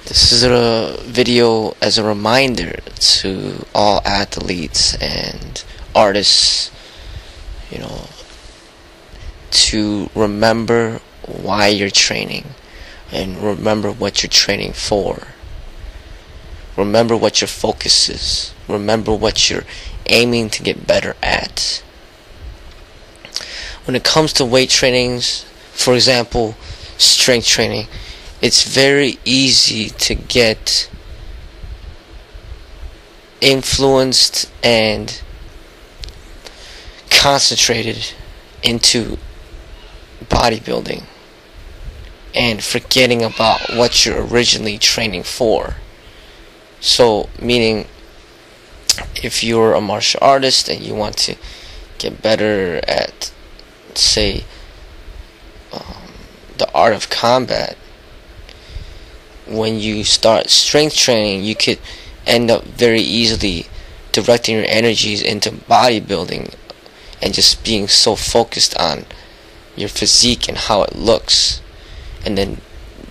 This is a video as a reminder to all athletes and artists, to remember why you're training and remember what you're training for. Remember what your focus is. Remember what you're aiming to get better at. When it comes to weight trainings, for example, strength training, it's very easy to get influenced and concentrated into bodybuilding and forgetting about what you're originally training for. So, meaning, if you're a martial artist and you want to get better at, say, the art of combat, when you start strength training, you could end up very easily directing your energies into bodybuilding and just being so focused on your physique and how it looks, and then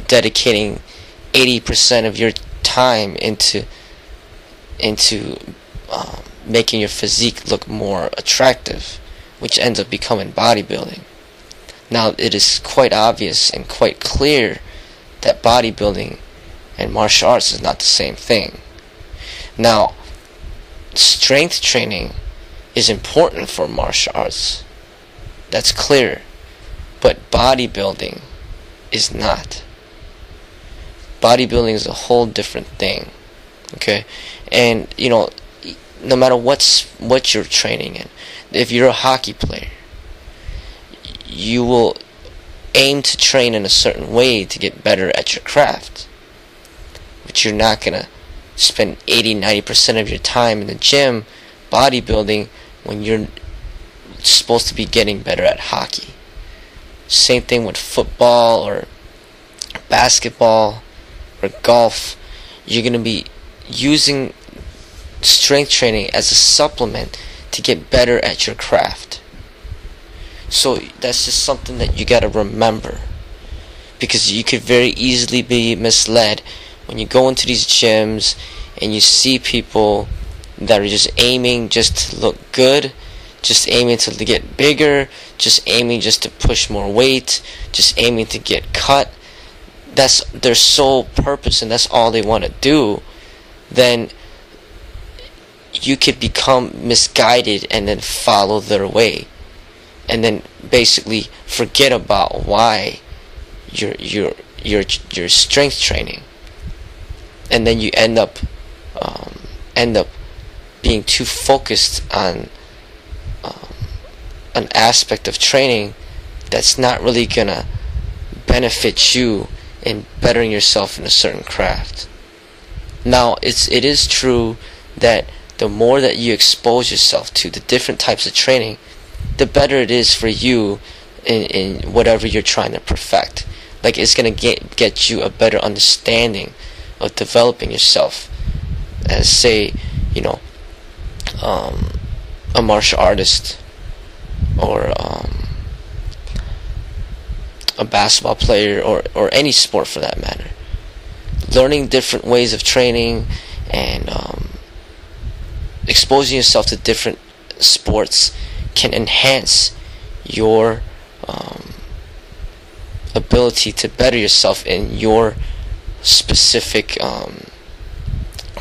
dedicating 80% of your time into making your physique look more attractive, which ends up becoming bodybuilding. Now, it is quite obvious and quite clear that bodybuilding and martial arts is not the same thing. Now, strength training is important for martial arts. That's clear. But bodybuilding is not. Bodybuilding is a whole different thing. Okay? And, no matter what you're training in, if you're a hockey player, you will aim to train in a certain way to get better at your craft. But you're not going to spend 80-90% of your time in the gym bodybuilding when you're supposed to be getting better at hockey. Same thing with football or basketball or golf. You're going to be using strength training as a supplement to get better at your craft. So that's just something that you got to remember, because you could very easily be misled when you go into these gyms and you see people that are just aiming just to look good, just aiming to get bigger, just aiming just to push more weight, just aiming to get cut. That's their sole purpose and that's all they want to do. Then you could become misguided and then follow their way, and then basically forget about why you're strength training, and then you end up being too focused on an aspect of training that's not really gonna benefit you in bettering yourself in a certain craft. Now, it is true that the more that you expose yourself to the different types of training, the better it is for you in whatever you're trying to perfect. Like, it's going to get you a better understanding of developing yourself as, say, a martial artist or a basketball player or any sport for that matter. Learning different ways of training and exposing yourself to different sports can enhance your ability to better yourself in your specific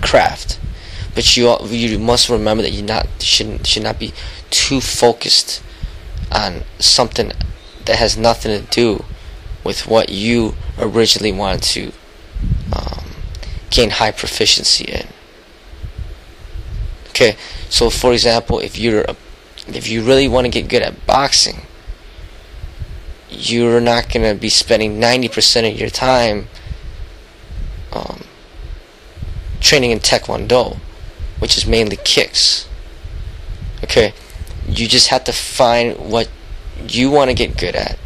craft. But you must remember that you should not be too focused on something that has nothing to do with what you originally wanted to gain high proficiency in. Okay, so for example, if you really want to get good at boxing, you're not going to be spending 90% of your time training in Taekwondo, which is mainly kicks. Okay, you just have to find what you want to get good at,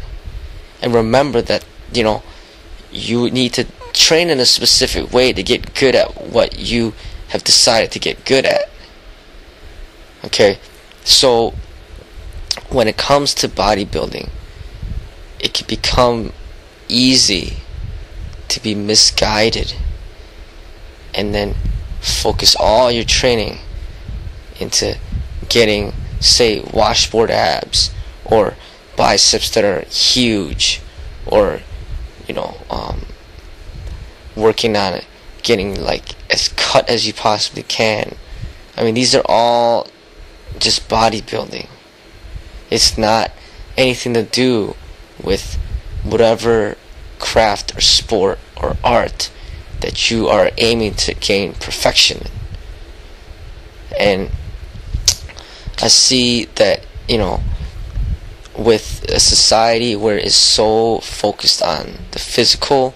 and remember that you need to train in a specific way to get good at what you have decided to get good at. Okay, so when it comes to bodybuilding, it can become easy to be misguided and then focus all your training into getting, say, washboard abs or biceps that are huge, or working on it, getting like as cut as you possibly can. I mean, these are all just bodybuilding. It's not anything to do with whatever craft or sport or art that you are aiming to gain perfection in. And I see that, with a society where it's so focused on the physical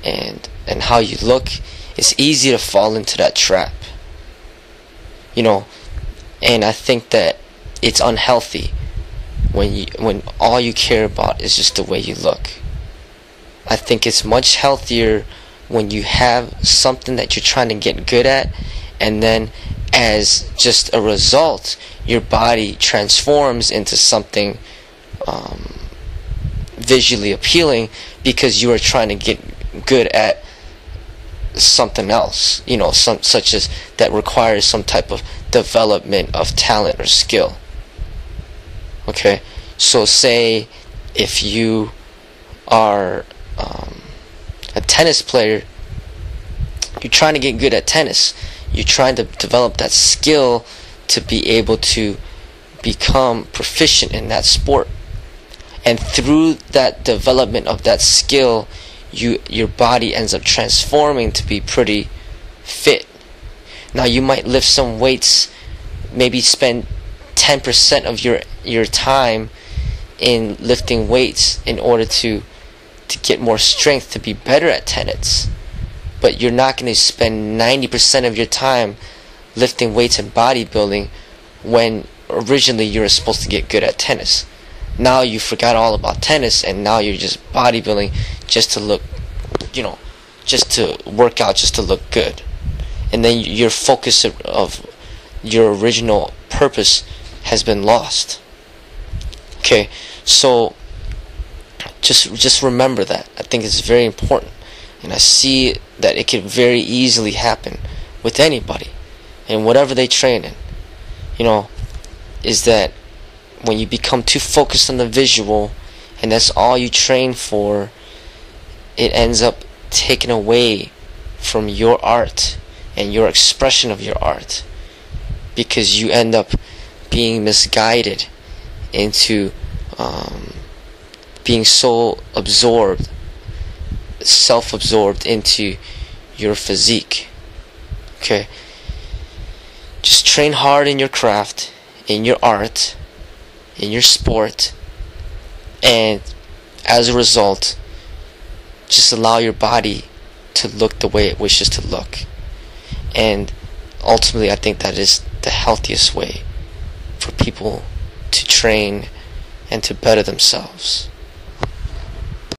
and how you look, it's easy to fall into that trap. And I think that it's unhealthy when all you care about is just the way you look. I think it's much healthier when you have something that you're trying to get good at, and then as just a result, your body transforms into something visually appealing because you are trying to get good at something else, such as that requires some type of development of talent or skill. Okay, so say if you are a tennis player, you're trying to get good at tennis. You're trying to develop that skill to be able to become proficient in that sport. And through that development of that skill, your body ends up transforming to be pretty fit. Now you might lift some weights, maybe spend 10% of your time in lifting weights in order to get more strength, to be better at tennis. But you're not going to spend 90% of your time lifting weights and bodybuilding when originally you were supposed to get good at tennis. Now you forgot all about tennis, and now you're just bodybuilding just to look, just to work out, just to look good. And then your focus of your original purpose has been lost. Okay, so just remember that. I think it's very important. And I see that it can very easily happen with anybody and whatever they train in. Is that when you become too focused on the visual and that's all you train for, it ends up taking away from your art and your expression of your art, because you end up being misguided into being so self-absorbed into your physique. Okay, just train hard in your craft, in your art, in your sport, and as a result, just allow your body to look the way it wishes to look. And ultimately, I think that is the healthiest way for people to train and to better themselves.